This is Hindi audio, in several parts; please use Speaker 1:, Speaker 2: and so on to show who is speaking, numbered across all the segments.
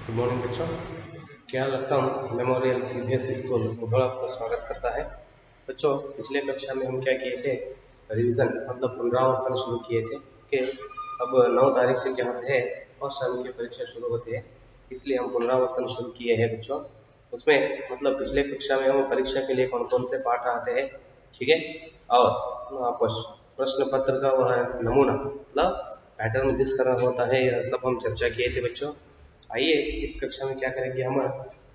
Speaker 1: गुड मॉर्निंग बच्चों। क्या लखम मेमोरियल सीबीएसई स्कूल मुधोल आपको स्वागत करता है। बच्चों, पिछले कक्षा में हम क्या किए थे, रिवीजन मतलब पुनरावर्तन शुरू किए थे कि अब 9 तारीख से क्या होते हैं, फर्स्ट टर्म की परीक्षा शुरू होती है, इसलिए हम पुनरावर्तन शुरू किए हैं बच्चों। उसमें मतलब पिछले कक्षा में हम परीक्षा के लिए कौन कौन से पाठ आते हैं, ठीक है, और प्रश्न पत्र का वह नमूना मतलब पैटर्न जिस तरह होता है, यह सब हम चर्चा किए थे बच्चों। आइए इस कक्षा में क्या करेंगे हम,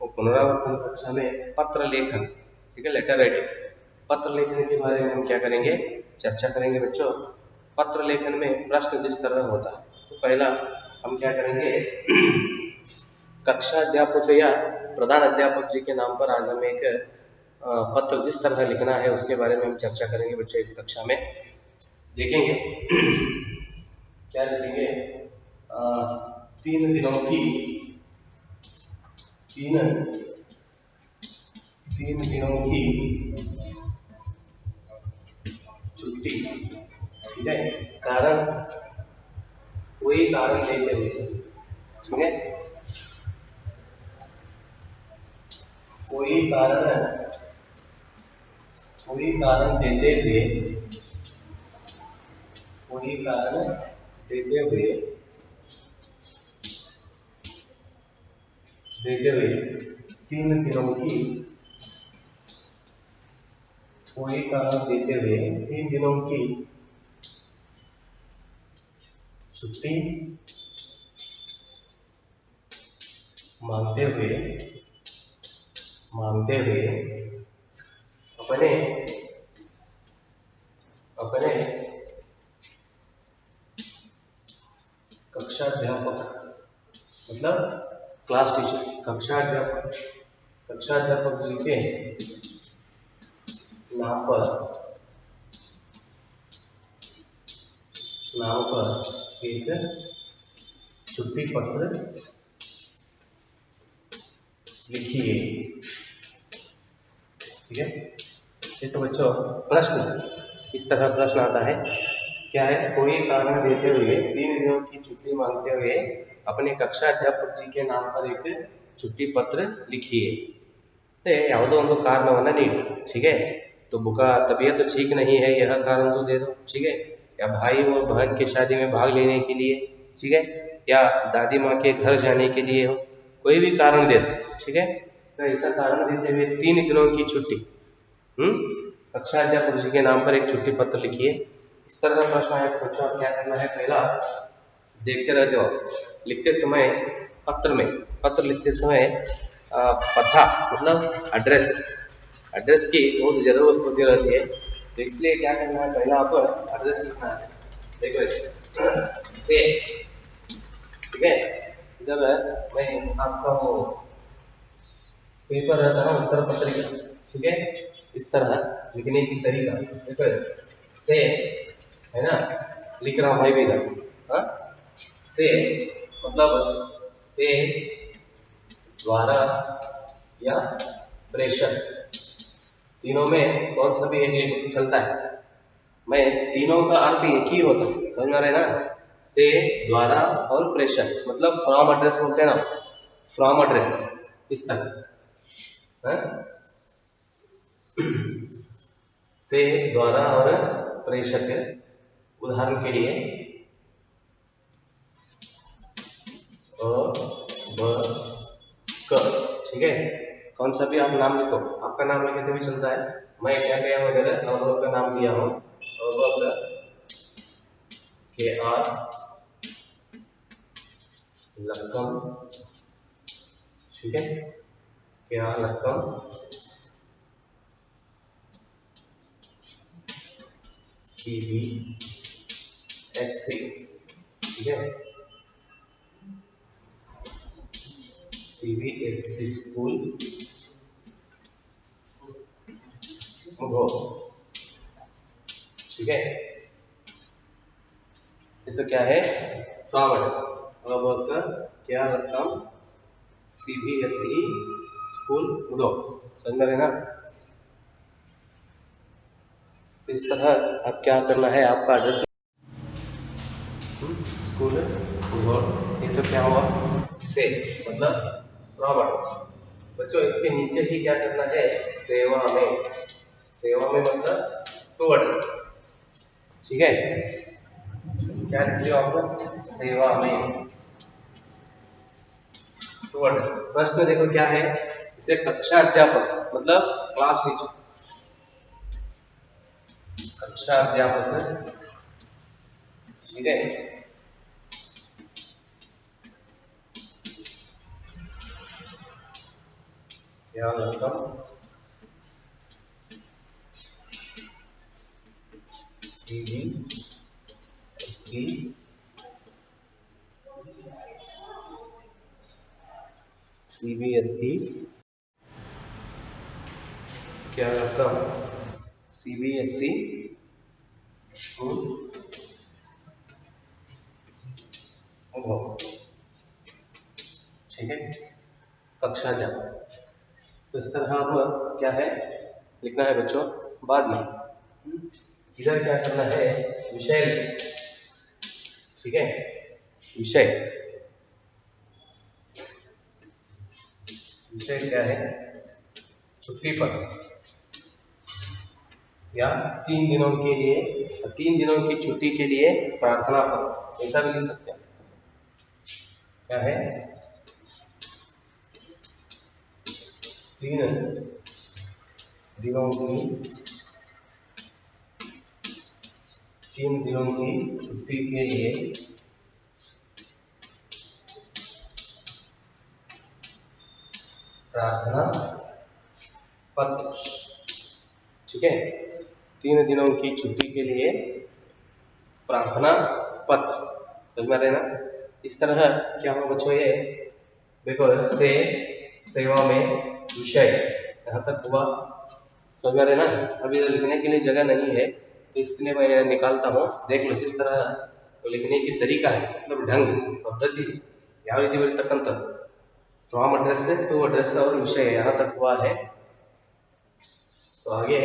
Speaker 1: वो पुनरावर्तन कक्षा में पत्र लेखन, ठीक है, लेटर राइटिंग, पत्र लेखन के बारे में हम क्या करेंगे, चर्चा करेंगे बच्चों। पत्र लेखन में प्रश्न जिस तरह होता है, तो पहला हम क्या करेंगे, कक्षा अध्यापक या प्रधान अध्यापक जी के नाम पर आज हम एक पत्र जिस तरह लिखना है उसके बारे में हम चर्चा करेंगे बच्चों। इस कक्षा में देखेंगे क्या लिखेंगे, 3 दिनों की तीन दिनों की छुट्टी, ठीक है, कारण कोई कारण देते हुए, ठीक है, कोई कारण देते हुए, कोई कारण देते हुए 3 दिनों की, कोई कारण देते हुए 3 दिनों की छुट्टी मांगते हुए अपने कक्षा अध्यापक मतलब क्लास टीचर, कक्षा अध्यापक जी के नाम पर एक छुट्टी पत्र लिखिए, ठीक है। ये तो बच्चों प्रश्न, इस तरह प्रश्न आता है, क्या है, कोई कारण देते हुए 3 दिनों की छुट्टी मांगते हुए अपने कक्षा अध्यापक जी के नाम पर एक छुट्टी पत्र लिखिए। ಯಾವುದೋ ಒಂದು ಕಾರಣವನ್ನ ನೀಡಿ, ठीक है, तो बुका तबीयत ठीक नहीं है, यह कारण तो दे दो, ठीक है, या भाई व बहन की शादी में भाग लेने के लिए, ठीक है, या दादी माँ के घर जाने के लिए हो, कोई भी कारण दे दो, ठीक है। तो ऐसा कारण देते हुए 3 दिनों की छुट्टी, कक्षा अध्यापक जी के नाम पर एक छुट्टी पत्र लिखिए। इस तरह का प्रश्न है तो बच्चों क्या करना है, पहला देखते रहते हो, लिखते समय पत्र लिखते समय पता मतलब एड्रेस की बहुत जरूरत होती रहती है, तो इसलिए क्या करना है, पहला आपको एड्रेस लिखना है। देखो से, ठीक है, इधर मैं आपका वो पेपर रहता है उत्तर पत्रिका, ठीक है, इस तरह लिखने की तरीका देखो, से है ना, लिख रहा हूँ भाई भी इधर, हाँ, से मतलब से द्वारा या प्रेषक, तीनों में कौन सा भी एक चलता है, मैं तीनों का अर्थ एक ही होता है, समझ में आ रहा है ना, से द्वारा और प्रेषक मतलब फ्रॉम एड्रेस बोलते हैं ना, फ्रॉम एड्रेस, इस तरह, हाँ? से द्वारा और प्रेषक, उदाहरण के लिए क, ठीक है, कौन सा भी आप नाम लिखो, आपका नाम लिखे तो भी चलता है, मैं क्या गया हूँ इधर अ का नाम दिया हूँ, के आर लक्कम, ठीक है, के आर लक्कम CBSE, ठीक है, CBSE स्कूल मुधोल, ठीक है। ये तो क्या है, फ्रॉम एड्रेस, क्या रकम CBSE स्कूल मुधोल, समझ रहे ना। तो इस तरह आप क्या करना है, आपका एड्रेस स्कूल मुधोल, ये तो क्या हुआ से, मतलब प्रॉपर्टीज। बच्चों इसके नीचे ही क्या करना है, सेवा में, सेवा में मतलब टुवर्ड्स, ठीक है। क्या लिख दिया आपने, सेवा में टुवर्ड्स। प्रश्न देखो क्या है, इसे कक्षा अध्यापक मतलब क्लास टीचर, कक्षा अध्यापक, ठीक है। ध्यान रखता हूँ, CBSE क्या रखता हूँ, CBSE स्कूल, ठीक है, कक्षा अध्यापक। तो इस तरह अब क्या है लिखना है बच्चों, बाद में इधर क्या करना है, विषय, ठीक है, विषय, विषय क्या है, छुट्टी पर या 3 दिनों के लिए, 3 दिनों की छुट्टी के लिए प्रार्थना पर, ऐसा भी लिख सकते हैं। क्या है, 3 दिनों की, 3 दिनों की छुट्टी के लिए प्रार्थना पत्र, ठीक है। 3 दिनों की छुट्टी के लिए प्रार्थना पत्र, समझ में रहना। इस तरह क्या हो बच्चों, ये देखो से, सेवा में, विषय, यहाँ तक हुआ, समझ में रहना। अभी लिखने के लिए जगह नहीं है तो इसलिए मैं निकालता हूँ, देख लो जिस तरह तो लिखने की तरीका है, मतलब ढंग, पद्धति, ಯಾವ ರೀತಿ ಬರೀತಕ್ಕಂಥ फ्रॉम एड्रेस से टू एड्रेस और विषय यहाँ तक हुआ है। तो आगे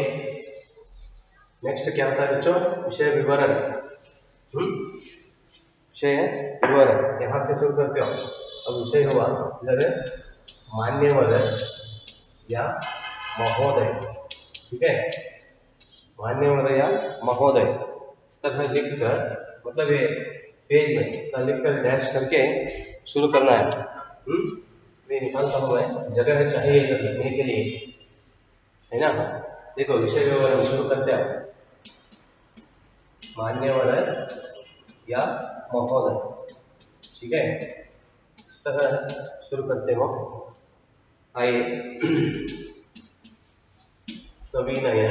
Speaker 1: नेक्स्ट क्या होता है बच्चों, विषय विवरण, विषय विवरण, यहाँ से शुरू करते हो। अब विषय हुआ इधर मान्यवर या महोदय, ठीक है, मान्यवर या महोदय, इस तरह लिखकर, मतलब ये पेज में ऐसा लिखकर डैश करके शुरू करना है। मैं निकालता हूँ, मैं जगह चाहिए इधर लिखने के लिए, है ना। देखो विषय विवरण शुरू करते हैं, मान्यवर या महोदय, ठीक है, इस तरह शुरू करते हो। आइए, सविनय,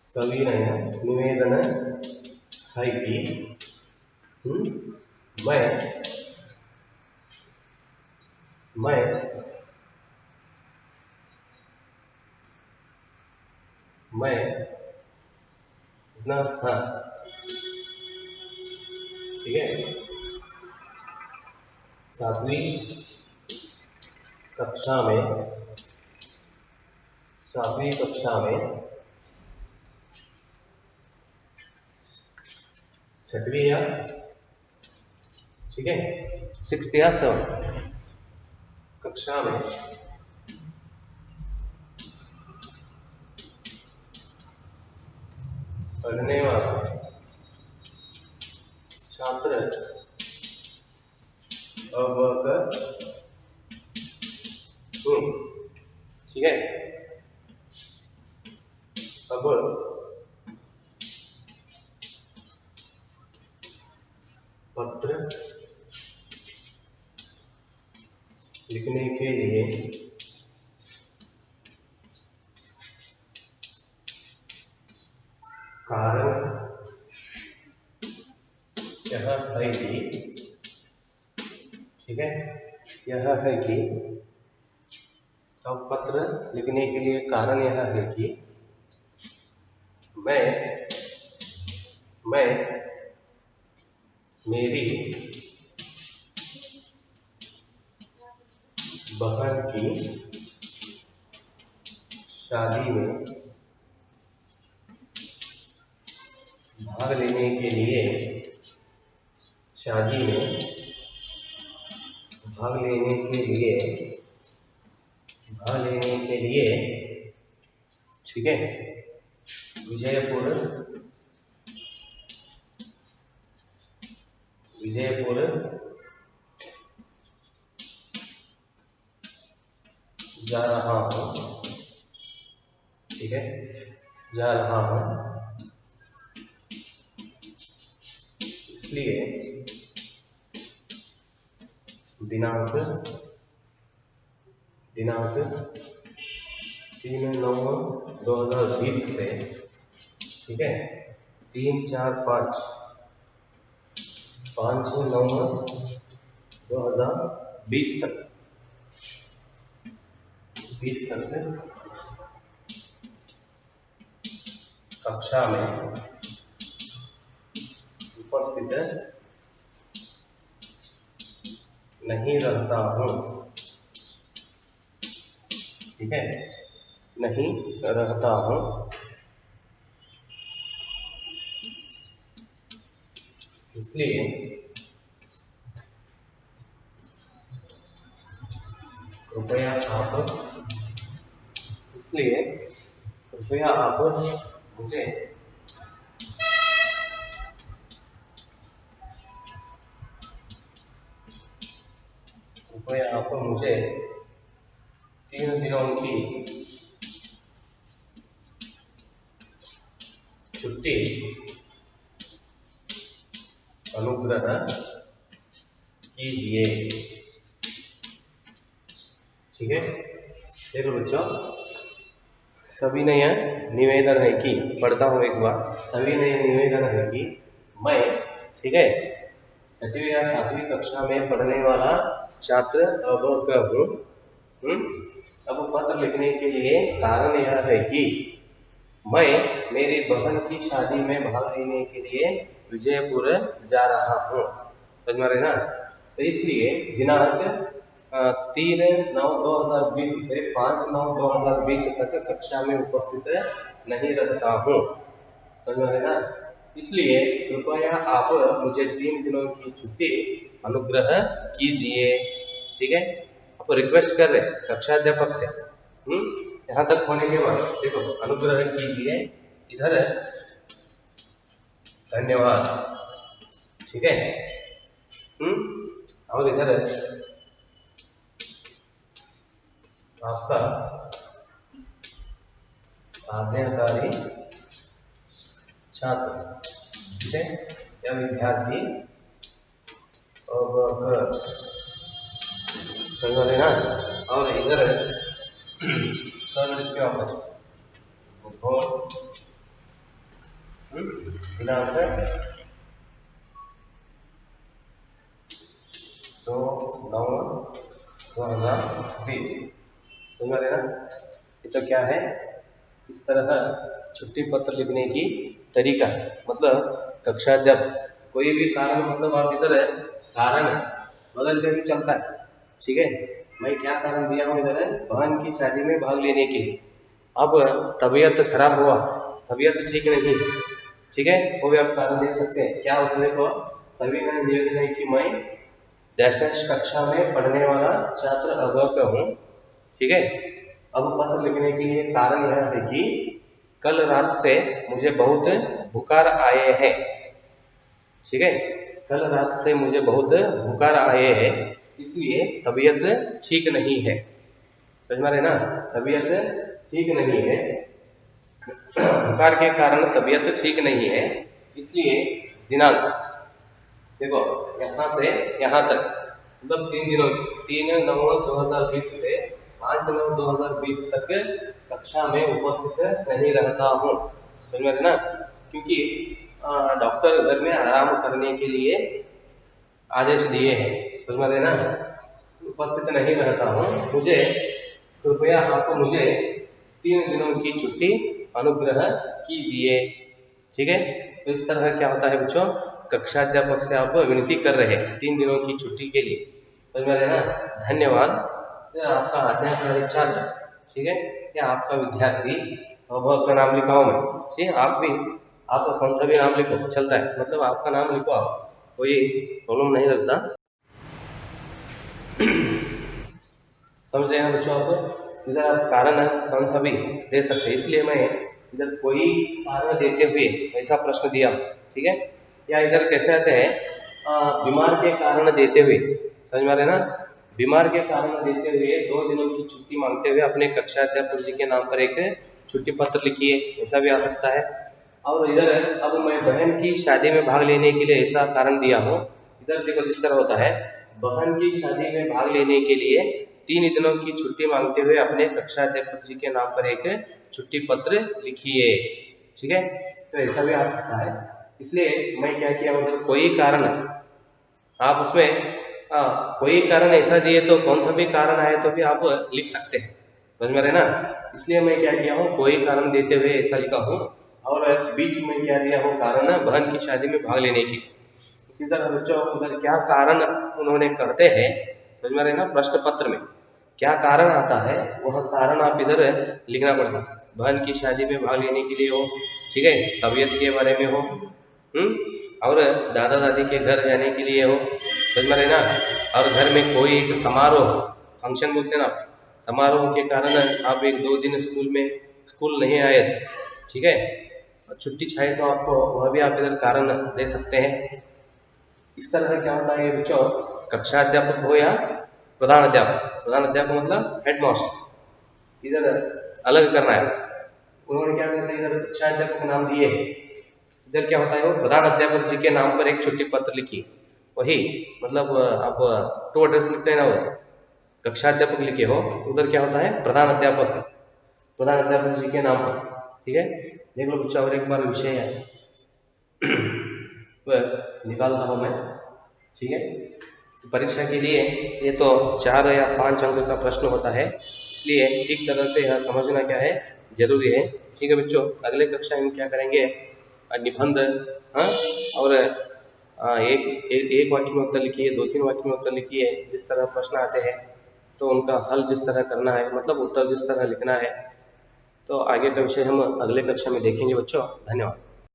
Speaker 1: सविनय निवेदन है कि मैं ना, हाँ, ठीक है, 7वीं कक्षा में, 7वीं कक्षा में 6वीं या, ठीक है, 6th या 7th कक्षा में पढ़ने वाला छात्र अवगत हूँ, ठीक है। अब पत्र लिखने के लिए कारण यह है कि, ठीक है, यह है कि, अब पत्र लिखने के लिए कारण यह है कि मैं मेरी बहन की शादी में भाग लेने के लिए शादी में भाग लेने के लिए ठीक है विजयपुर जा रहा हूँ, ठीक है जा रहा हूँ, इसलिए दिनांक 3/9/2020 से ठीक है 3/4/5/6/9/2020 तक कक्षा में उपस्थित नहीं रहता हूँ, ठीक है नहीं रहता हूँ, इसलिए कृपया आप मुझे कृपया आप मुझे 3 दिनों की छुट्टी अनुग्रह कीजिए, ठीक है। देखो बच्चों सविनय निवेदन है कि पढ़ता हूँ एक बार। सविनय निवेदन है कि मैं ठीक है 6वीं या 7वीं कक्षा में पढ़ने वाला छात्र अवज्ञ हूँ। अब पत्र लिखने के लिए कारण यह है कि मैं मेरी बहन की शादी में भाग लेने के लिए विजयपुर जा रहा हूँ, समझ में आ रही ना। तो इसलिए दिनांक 3/9/2020 से 5/9/2020 तक कक्षा में उपस्थित नहीं रहता हूँ, समझ में आ रही ना। इसलिए कृपया आप मुझे 3 दिनों की छुट्टी अनुग्रह कीजिए, ठीक है। आप रिक्वेस्ट कर रहे कक्षा अध्यापक से। यहाँ तक होने के बाद देखो अनुग्रह कीजिए, इधर धन्यवाद, ठीक है। और इधर आपका आज्ञाकारी छात्र, ठीक है या विद्यार्थी समझ ना। और इधर दिनांक 2/9/2020 समझ ना। ये तो क्या है इस तरह छुट्टी पत्र लिखने की तरीका, मतलब कक्षा जब कोई भी कारण मतलब आप इधर कारण बदल के भी चलता है, ठीक है। मैं क्या कारण दिया हूँ इधर बहन की शादी में भाग लेने के लिए। अब तबीयत खराब हुआ, तबीयत ठीक नहीं, ठीक है वो भी आप कारण दे सकते हैं। क्या होता है देखो सभी मैंने निवेदन है कि मैं डैश कक्षा में पढ़ने वाला छात्र अवज्ञ हूँ, ठीक है। अब पत्र लिखने के लिए कारण यह है कि कल रात से मुझे बहुत बुखार आए हैं, ठीक है कल रात से मुझे बहुत बुखार आए हैं, इसलिए तबीयत ठीक नहीं है, समझ में आ रहे ना। तबीयत ठीक नहीं है, बुखार के कारण तबीयत ठीक नहीं है, इसलिए दिनांक देखो यहाँ से यहाँ तक मतलब 3 दिनों 3/9/2020 से 5/9/2020 तक कक्षा में उपस्थित नहीं रहता हूँ, समझ में ना। क्योंकि डॉक्टर घर में आराम करने के लिए आदेश दिए हैं, समझ में ना। उपस्थित नहीं रहता हूँ, मुझे कृपया आप मुझे 3 दिनों की छुट्टी अनुग्रह कीजिए, ठीक है। तो इस तरह क्या होता है बच्चों कक्षा अध्यापक से आप विनती कर रहे हैं 3 दिनों की छुट्टी के लिए, समझ में आ रहा है ना। धन्यवाद आपका आज्ञाकारी छात्र, ठीक है या आपका विद्यार्थी का नाम लिखा हूं मैं, ठीक है। आप भी आप कौन सा भी नाम लिखो चलता है, मतलब आपका नाम लिखो, आप कोई प्रॉब्लम नहीं लगता। समझ रहे हैं बच्चों आप? इधर आप कारण कौन सा भी दे सकते हैं, इसलिए मैं इधर कोई कारण देते हुए ऐसा प्रश्न दिया, ठीक है। या इधर कैसे आते हैं, बीमार के कारण देते हुए, समझ में आ रहे हैं ना, बीमार के कारण देते हुए 2 दिनों की छुट्टी मांगते हुए अपने कक्षा अध्यापक जी के नाम पर एक छुट्टी पत्र लिखिए, ऐसा भी आ सकता है। और इधर अब मैं बहन की शादी में भाग लेने के लिए ऐसा कारण दिया हूँ, इधर देखो इस तरह होता है, बहन की शादी में भाग लेने के लिए 3 दिनों की छुट्टी मांगते हुए अपने कक्षा अध्यापक जी के नाम पर एक छुट्टी पत्र लिखिए, ठीक है। तो ऐसा भी आ सकता है, इसलिए मैं क्या किया, उधर कोई कारण आप उसमें कोई कारण ऐसा दिए तो कौन सा भी कारण आए तो भी आप लिख सकते हैं, समझ में रहे ना। इसलिए मैं क्या किया हूँ, कोई कारण देते हुए ऐसा लिखा हूँ, और बीच में क्या दिया हूँ, कारण बहन की शादी में भाग लेने की। इसी तरह बच्चों उधर क्या कारण उन्होंने कहते हैं, समझ में रहे ना, प्रश्न पत्र में क्या कारण आता है वह कारण आप इधर लिखना पड़ता है। बहन की शादी में भाग लेने के लिए हो, ठीक है, तबीयत के बारे में हो, और दादा दादी के घर जाने के लिए हो, समझ में रहे ना, और घर में कोई एक समारोह, फंक्शन बोलते हैं ना, समारोह के कारण आप 1-2 दिन स्कूल नहीं आए थे, ठीक है, और छुट्टी चाहिए तो आपको वह भी आप इधर कारण दे सकते हैं। इस तरह से क्या होता है बच्चों, कक्षा अध्यापक हो या प्रधान अध्यापक मतलब हेड मास्टर, इधर अलग करना है। उन्होंने क्या कहते हैं, इधर कक्षा अध्यापक नाम दिए, इधर क्या होता है, वो प्रधान अध्यापक जी के नाम पर एक छुट्टी पत्र लिखी, वही मतलब आप टू एड्रेस लिखते हैं ना, उधर कक्षा अध्यापक लिखे हो, उधर क्या होता है, प्रधान अध्यापक जी के नाम पर, ठीक है। देख लो बच्चा, और एक बार विषय है निकालता हूँ मैं, ठीक है। तो परीक्षा के लिए ये तो 4 या 5 अंक का प्रश्न होता है, इसलिए ठीक तरह से यह समझना क्या है, जरूरी है, ठीक है बच्चों। अगले कक्षा में क्या करेंगे, निबंध, हाँ, और एक वाक्य में उत्तर लिखिए, 2-3 वाक्य में उत्तर लिखिए, जिस तरह प्रश्न आते हैं तो उनका हल जिस तरह करना है, मतलब उत्तर जिस तरह लिखना है। तो आगे का विषय हम अगले कक्षा में देखेंगे बच्चों। धन्यवाद।